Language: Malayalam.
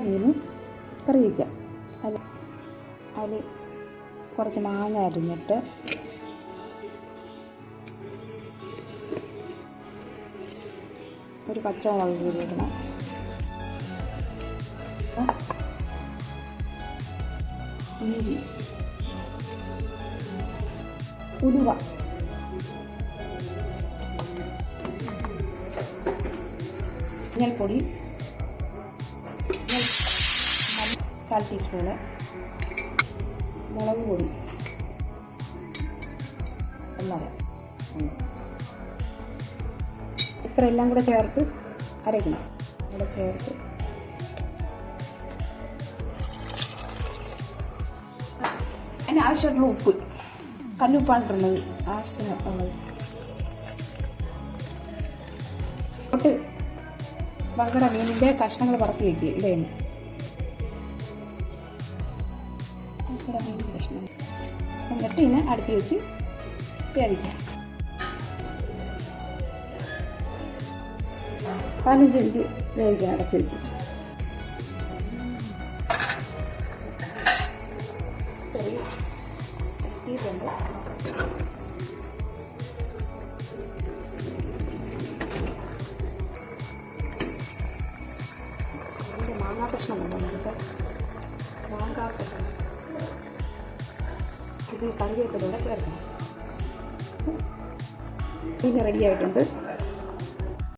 മീൻ കറി വയ്ക്കാം. അതിൽ കുറച്ച് മാങ്ങ അരിഞ്ഞിട്ട് ഒരു പച്ചമുളക് കീറി ഇടണം. ഇഞ്ചി, ഉലുവ, മഞ്ഞൾപ്പൊടി 1/4 ടീസ്പൂണ്, മുളക് പൊടി 1. ഇത്രയെല്ലാം കൂടെ ചേർത്ത് അരയ്ക്കണം. കൂടെ ചേർത്ത് അതിന് ആവശ്യമുള്ള ഉപ്പ്, കല്ലുപ്പാണ് ഇട്ടുള്ളത്, ആവശ്യത്തിന് ഉള്ളത്. തൊട്ട് വങ്കട മീനിൻ്റെ കഷ്ണങ്ങൾ പറത്തി വയ്ക്കുക. ഇടയാണ് വങ്കട മീൻ കഷ്ണം. എന്നിട്ട് ഇതിനെ അടുപ്പിൽ വെച്ച് വേവിക്കാം. 15 മിനിറ്റ് വേവിക്കാൻ അടച്ച് വെച്ച്. മാങ്ങാ കഷ്ണം ഉണ്ടോ നമുക്ക്? മാങ്ങാ കഷ്ണം ഇത് കറിവേപ്പിലൂടെ ചേർക്കണം. ഇത് റെഡി ആയിട്ടുണ്ട്.